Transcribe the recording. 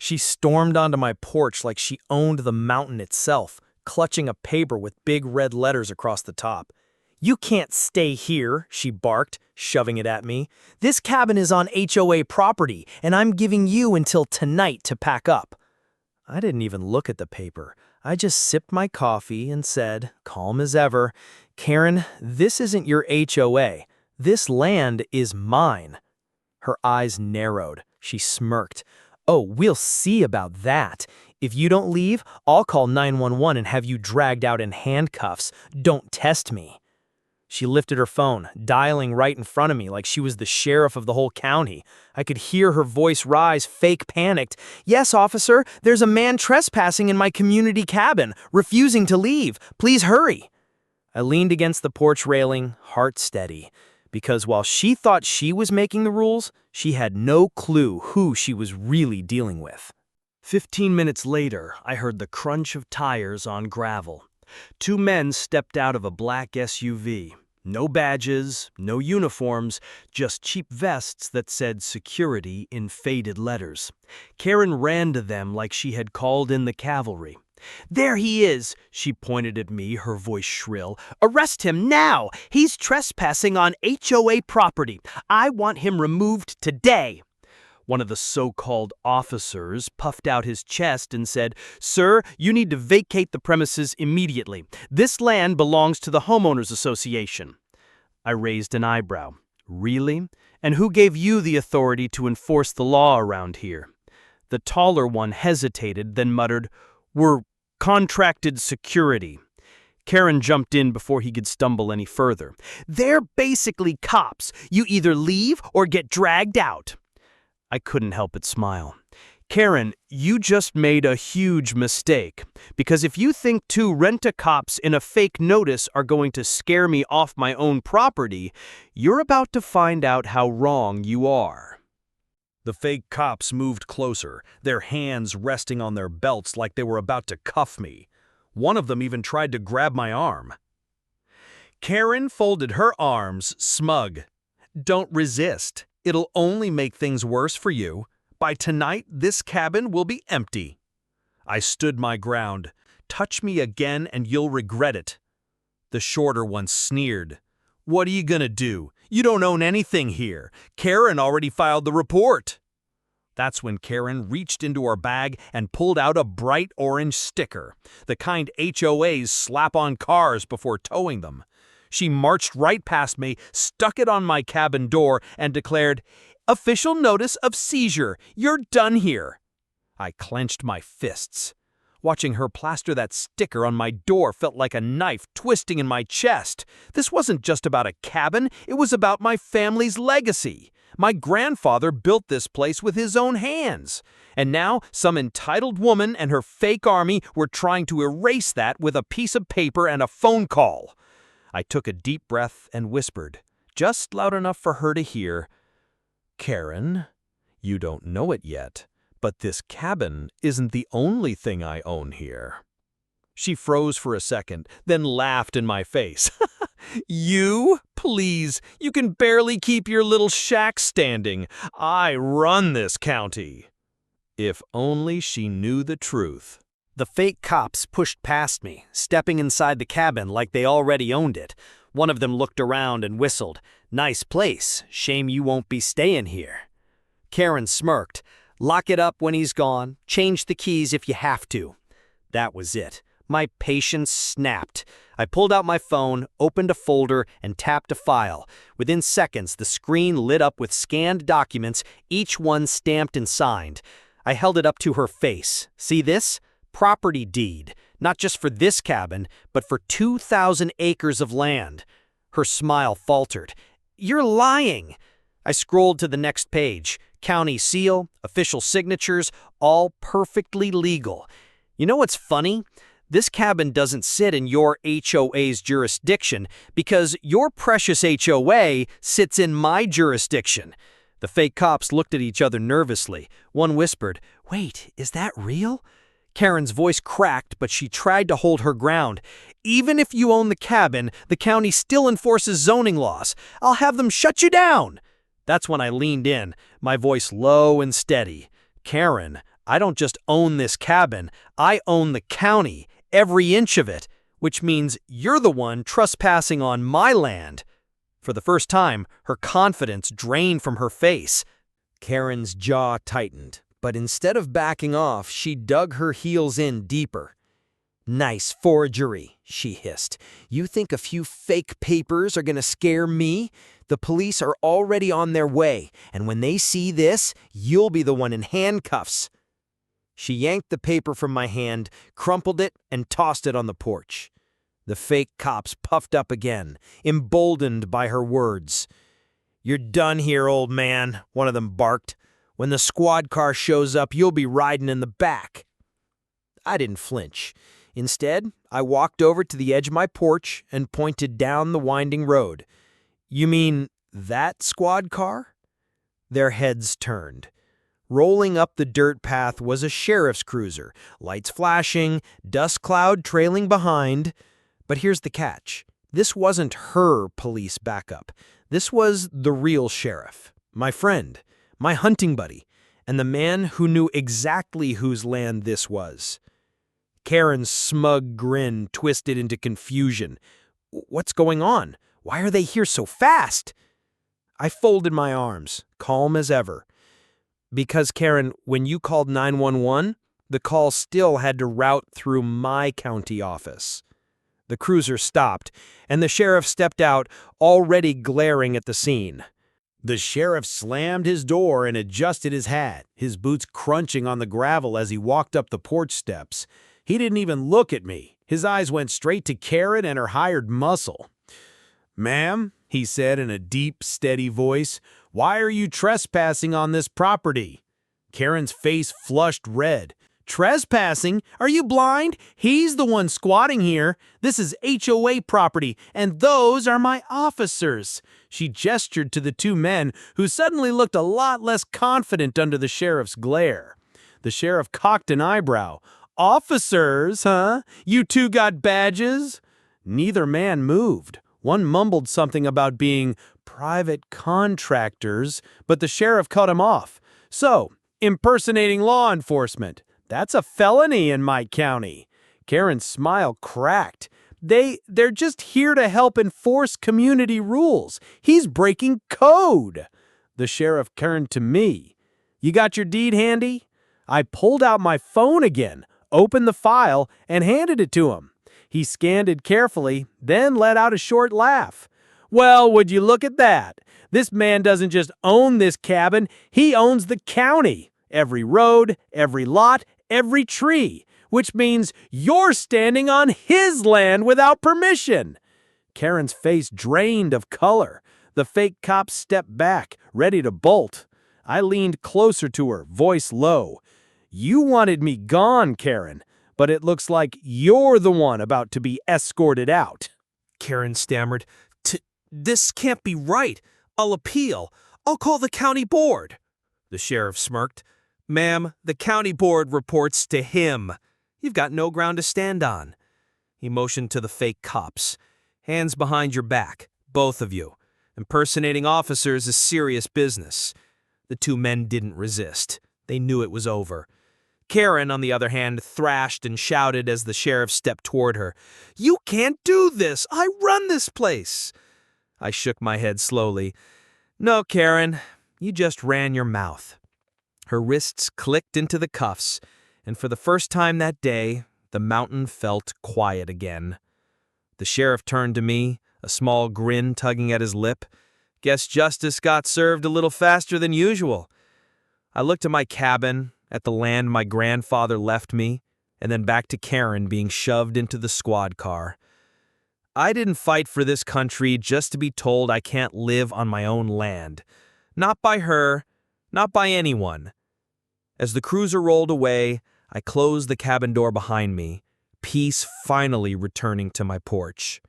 She stormed onto my porch like she owned the mountain itself, clutching a paper with big red letters across the top. "You can't stay here," she barked, shoving it at me. "This cabin is on HOA property, and I'm giving you until tonight to pack up." I didn't even look at the paper. I just sipped my coffee and said, calm as ever, "Karen, this isn't your HOA. This land is mine." Her eyes narrowed. She smirked. "Oh, we'll see about that. If you don't leave, I'll call 911 and have you dragged out in handcuffs. Don't test me." She lifted her phone, dialing right in front of me like she was the sheriff of the whole county. I could hear her voice rise, fake panicked. "Yes, officer, there's a man trespassing in my community cabin, refusing to leave. Please hurry." I leaned against the porch railing, heart steady, because while she thought she was making the rules, she had no clue who she was really dealing with. 15 minutes later, I heard the crunch of tires on gravel. Two men stepped out of a black SUV. No badges, no uniforms, just cheap vests that said security in faded letters. Karen ran to them like she had called in the cavalry. "There he is," she pointed at me, her voice shrill. "Arrest him now! He's trespassing on HOA property. I want him removed today." One of the so-called officers puffed out his chest and said, "Sir, you need to vacate the premises immediately. This land belongs to the homeowners association." I raised an eyebrow. "Really? And who gave you the authority to enforce the law around here?" The taller one hesitated, then muttered, "We're contracted security." Karen jumped in before he could stumble any further. "They're basically cops. You either leave or get dragged out." I couldn't help but smile. "Karen, you just made a huge mistake. Because if you think two rent-a-cops in a fake notice are going to scare me off my own property, you're about to find out how wrong you are." The fake cops moved closer, their hands resting on their belts like they were about to cuff me. One of them even tried to grab my arm. Karen folded her arms, smug. "Don't resist. It'll only make things worse for you. By tonight, this cabin will be empty." I stood my ground. "Touch me again and you'll regret it." The shorter one sneered. "What are you gonna do? You don't own anything here. Karen already filed the report." That's when Karen reached into her bag and pulled out a bright orange sticker, the kind HOAs slap on cars before towing them. She marched right past me, stuck it on my cabin door, and declared, "Official notice of seizure. You're done here." I clenched my fists. Watching her plaster that sticker on my door felt like a knife twisting in my chest. This wasn't just about a cabin, it was about my family's legacy. My grandfather built this place with his own hands. And now some entitled woman and her fake army were trying to erase that with a piece of paper and a phone call. I took a deep breath and whispered, just loud enough for her to hear, "Karen, you don't know it yet, but this cabin isn't the only thing I own here." She froze for a second, then laughed in my face. "You? Please, you can barely keep your little shack standing. I run this county." If only she knew the truth. The fake cops pushed past me, stepping inside the cabin like they already owned it. One of them looked around and whistled. "Nice place. Shame you won't be staying here." Karen smirked. "Lock it up when he's gone. Change the keys if you have to." That was it. My patience snapped. I pulled out my phone, opened a folder, and tapped a file. Within seconds, the screen lit up with scanned documents, each one stamped and signed. I held it up to her face. "See this? Property deed, not just for this cabin, but for 2,000 acres of land." Her smile faltered. "You're lying." I scrolled to the next page. County seal, official signatures, all perfectly legal. You know what's funny? This cabin doesn't sit in your HOA's jurisdiction because your precious HOA sits in my jurisdiction. The fake cops looked at each other nervously. One whispered, "Wait, is that real?" Karen's voice cracked, but she tried to hold her ground. "Even if you own the cabin, the county still enforces zoning laws. I'll have them shut you down." That's when I leaned in, my voice low and steady. "Karen, I don't just own this cabin, I own the county, every inch of it, which means you're the one trespassing on my land. For the first time, her confidence drained from her face. Karen's jaw tightened, but instead of backing off, she dug her heels in deeper. "Nice forgery," she hissed. "You think a few fake papers are gonna scare me? The police are already on their way, and when they see this, you'll be the one in handcuffs." She yanked the paper from my hand, crumpled it, and tossed it on the porch. The fake cops puffed up again, emboldened by her words. "You're done here, old man," one of them barked. "When the squad car shows up, you'll be riding in the back." I didn't flinch. Instead, I walked over to the edge of my porch and pointed down the winding road. "You mean that squad car?" Their heads turned. Rolling up the dirt path was a sheriff's cruiser, lights flashing, dust cloud trailing behind. But here's the catch. This wasn't her police backup. This was the real sheriff, my friend, my hunting buddy, and the man who knew exactly whose land this was. Karen's smug grin twisted into confusion. "What's going on? Why are they here so fast?" I folded my arms, calm as ever. "Because, Karen, when you called 911, the call still had to route through my county office." The cruiser stopped, and the sheriff stepped out, already glaring at the scene. The sheriff slammed his door and adjusted his hat, his boots crunching on the gravel as he walked up the porch steps. He didn't even look at me. His eyes went straight to Karen and her hired muscle. "Ma'am," he said in a deep, steady voice, "why are you trespassing on this property?" Karen's face flushed red. "Trespassing? Are you blind? He's the one squatting here. This is HOA property, and those are my officers." She gestured to the two men, who suddenly looked a lot less confident under the sheriff's glare. The sheriff cocked an eyebrow. "Officers, huh? You two got badges?" Neither man moved. One mumbled something about being private contractors, but the sheriff cut him off. "So, impersonating law enforcement. That's a felony in my county." Karen's smile cracked. They're just here to help enforce community rules. He's breaking code." The sheriff turned to me. "You got your deed handy?" I pulled out my phone again, opened the file, and handed it to him. He scanned it carefully, then let out a short laugh. "Well, would you look at that? This man doesn't just own this cabin, he owns the county. Every road, every lot, every tree, which means you're standing on his land without permission." Karen's face drained of color. The fake cop stepped back, ready to bolt. I leaned closer to her, voice low. "You wanted me gone, Karen, but it looks like you're the one about to be escorted out." Karen stammered, "This can't be right. I'll appeal. I'll call the county board." The sheriff smirked. "Ma'am, the county board reports to him. You've got no ground to stand on." He motioned to the fake cops. "Hands behind your back, both of you. Impersonating officers is serious business." The two men didn't resist. They knew it was over. Karen, on the other hand, thrashed and shouted as the sheriff stepped toward her. "You can't do this! I run this place!" I shook my head slowly. "No, Karen, you just ran your mouth." Her wrists clicked into the cuffs, and for the first time that day, the mountain felt quiet again. The sheriff turned to me, a small grin tugging at his lip. Guess justice got served a little faster than usual. I looked at my cabin, at the land my grandfather left me, and then back to Karen being shoved into the squad car. I didn't fight for this country just to be told I can't live on my own land. Not by her, not by anyone. As the cruiser rolled away, I closed the cabin door behind me, peace finally returning to my porch.